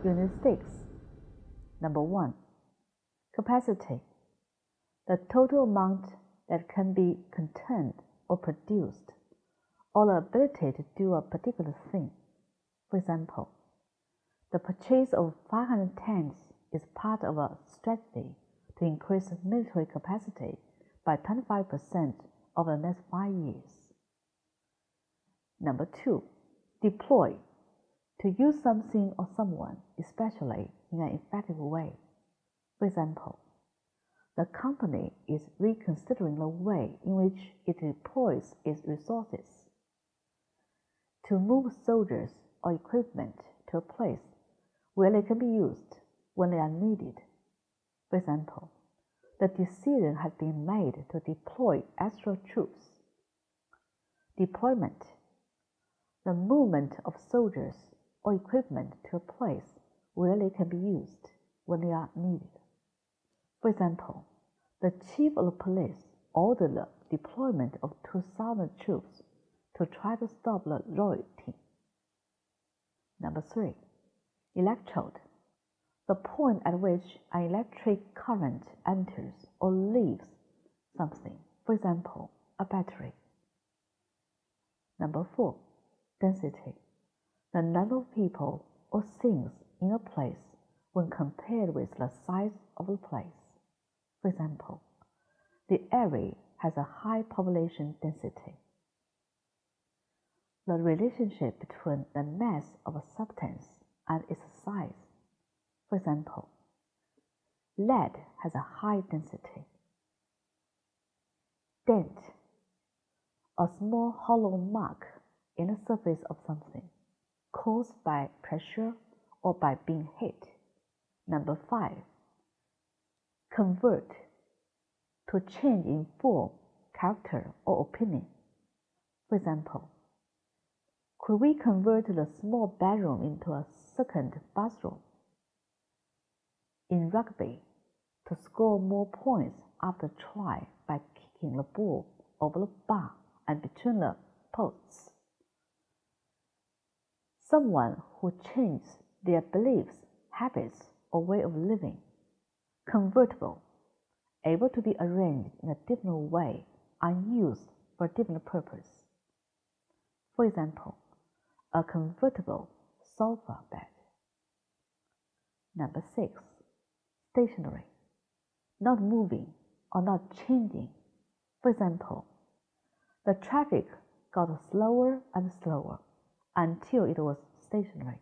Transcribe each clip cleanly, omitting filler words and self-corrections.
Unit 6. Number 1. Capacity. The total amount that can be contained or produced, or the ability to do a particular thing. For example, the purchase of 500 tanks is part of a strategy to increase military capacity by 25% over the next 5 years. Number 2. Deploy. To use something or someone, especially in an effective way. For example, the company is reconsidering the way in which it deploys its resources. To move soldiers or equipment to a place where they can be used when they are needed. For example, the decision has been made to deploy extra troops. Deployment. The movement of soldiers or equipment to a place where they can be used when they are needed. For example, the chief of the police ordered the deployment of 2,000 troops to try to stop the rioting. Number 3. Electrode. The point at which an electric current enters or leaves something, for example, a battery. Number 4. Density. The number of people or things in a place when compared with the size of the place. For example, the area has a high population density. The relationship between the mass of a substance and its size. For example, lead has a high density. Dent. A small hollow mark in the surface of something, caused by pressure or by being hit. Number 5. Convert. To change in form, character, or opinion. For example, could we convert the small bedroom into a second bathroom? In rugby, to score more points after try by kicking the ball over the bar and between the posts. Someone who changes their beliefs, habits, or way of living. Convertible. Able to be arranged in a different way and used for a different purpose. For example, a convertible sofa bed. Number 6. Stationary. Not moving or not changing. For example, the traffic got slower and slower until it was stationary.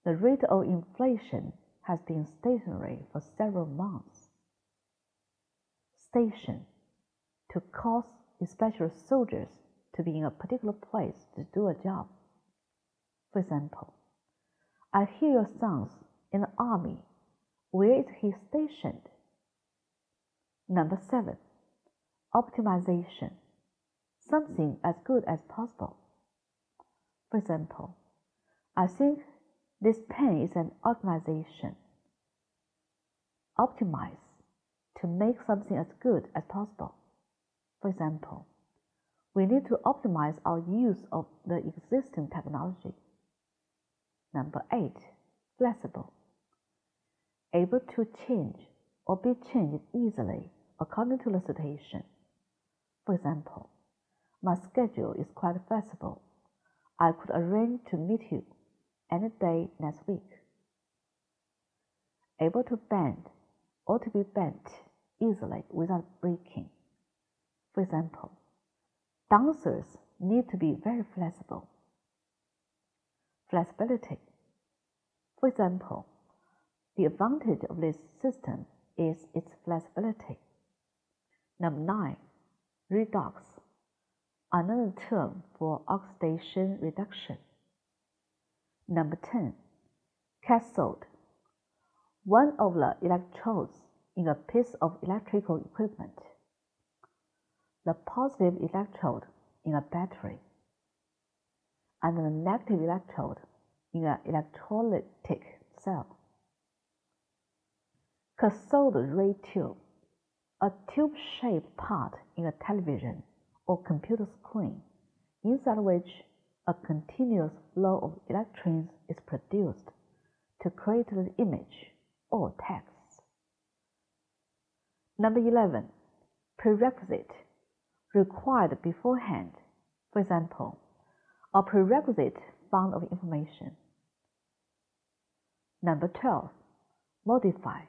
The rate of inflation has been stationary for several months. Station. To cause especially soldiers to be in a particular place to do a job. For example, I hear your son's in the army. Where is he stationed? Number 7. Optimization. Something as good as possible. For example, I think this pen is an optimization. Optimize. To make something as good as possible. For example, we need to optimize our use of the existing technology. Number 8. Flexible. Able to change or be changed easily according to the situation. For example, my schedule is quite flexible. I could arrange to meet you any day next week. Able to bend or to be bent easily without breaking. For example, dancers need to be very flexible. Flexibility. For example, the advantage of this system is its flexibility. Number 9. Redox. Another term for oxidation reduction. Number 10. Cathode. One of the electrodes in a piece of electrical equipment. The positive electrode in a battery, and the negative electrode in an electrolytic cell. Cathode ray tube. A tube-shaped part in a television or computer screen, inside which a continuous flow of electrons is produced to create the image or text. Number 11. Prerequisite, required beforehand. For example, a prerequisite fund of information. Number 12. Modify,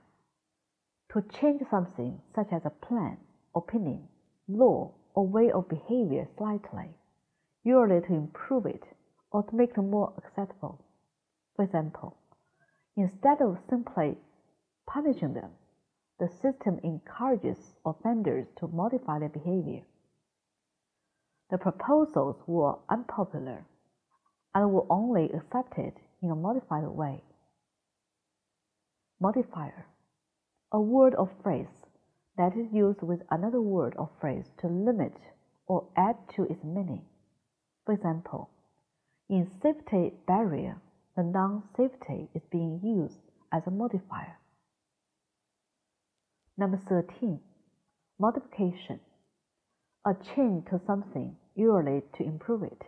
to change something such as a plan, opinion, law, or way of behavior slightly, usually to improve it or to make it more acceptable. For example, instead of simply punishing them, the system encourages offenders to modify their behavior. The proposals were unpopular and were only accepted in a modified way. Modifier, a word or phrase that is used with another word or phrase to limit or add to its meaning. For example, in safety barrier, the noun safety is being used as a modifier. Number 13. Modification, a change to something, usually to improve it.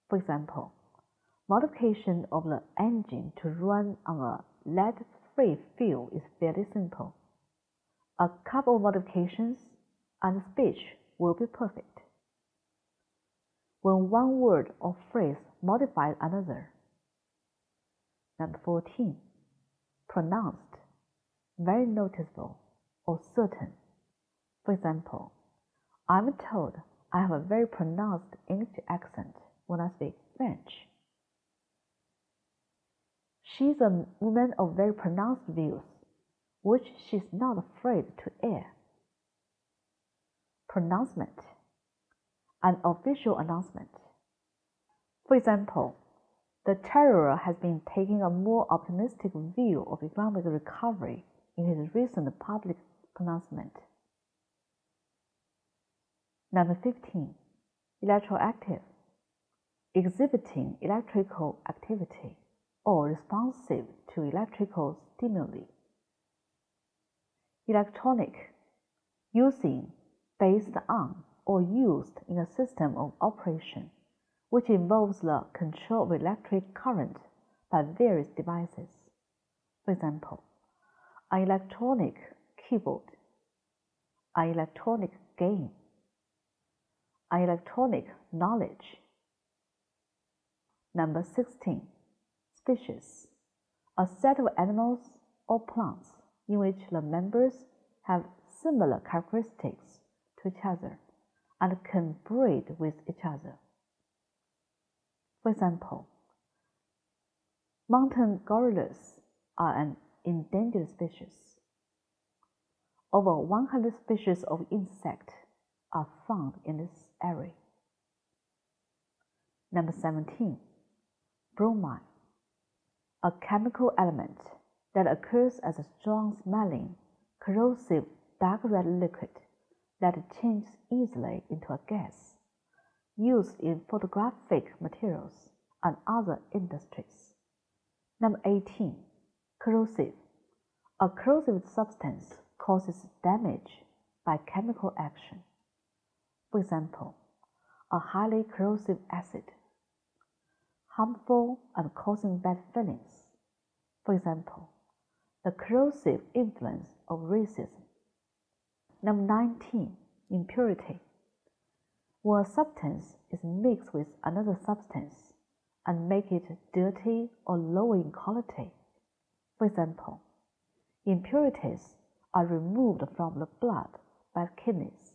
For example, modification of the engine to run on a lead-free fuel is fairly simple. A couple of modifications and the speech will be perfect. When one word or phrase modifies another. Number 14. Pronounced, very noticeable or certain. For example, I'm told I have a very pronounced English accent when I speak French. She is a woman of very pronounced views, which she is not afraid to air. Pronouncement, an official announcement. For example, the Treasurer has been taking a more optimistic view of economic recovery in his recent public pronouncement. Number 15. Electroactive, exhibiting electrical activity or responsive to electrical stimuli. Electronic, using, based on, or used in a system of operation which involves the control of electric current by various devices. For example, an electronic keyboard, an electronic game, an electronic knowledge. Number 16. Species, a set of animals or plants in which the members have similar characteristics to each other and can breed with each other. For example, mountain gorillas are an endangered species. Over 100 species of insects are found in this area. Number 17. Bromine, a chemical element that occurs as a strong-smelling, corrosive dark red liquid that changes easily into a gas, used in photographic materials and other industries. Number 18. Corrosive, a corrosive substance causes damage by chemical action. For example, a highly corrosive acid, harmful and causing bad feelings. For example, the corrosive influence of racism. Number 19. Impurity, when a substance is mixed with another substance and make it dirty or low in quality. For example, impurities are removed from the blood by kidneys.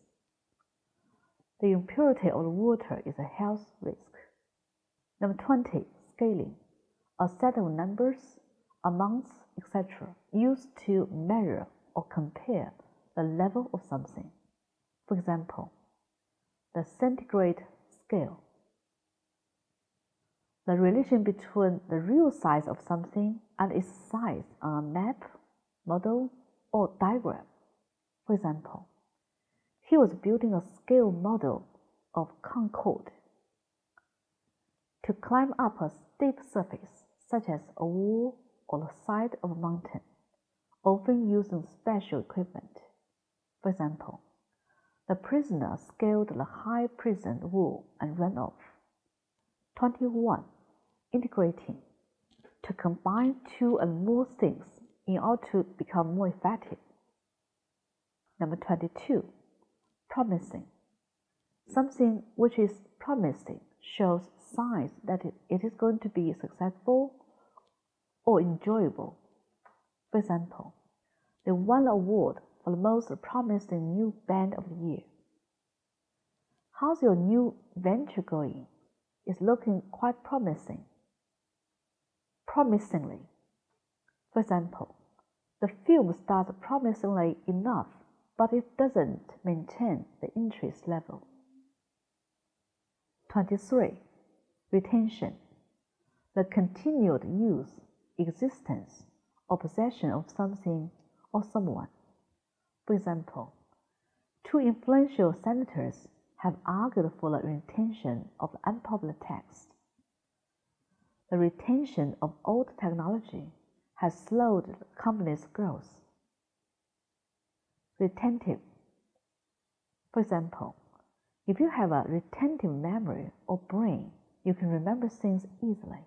The impurity of the water is a health risk. Number 20. Scaling, a set of numbers, amounts, etc. used to measure or compare the level of something. For example, the centigrade scale. The relation between the real size of something and its size on a map, model, or diagram. For example, he was building a scale model of Concorde. To climb up a steep surface, such as a wall or the side of a mountain, often using special equipment. For example, the prisoner scaled the high prison wall and ran off. 21. Integrating. To combine two and more things in order to become more effective. Number 22. Promising. Something which is promising shows signs that it is going to be successful or enjoyable. For example, they won an award for the most promising new band of the year. How's your new venture going? It's looking quite promising. Promisingly. For example, the film starts promisingly enough, but it doesn't maintain the interest level. 23. Retention. The continued use, existence, or possession of something or someone. For example, two influential senators have argued for the retention of unpopular text. The retention of old technology has slowed the company's growth. Retentive. For example, if you have a retentive memory or brain, you can remember things easily.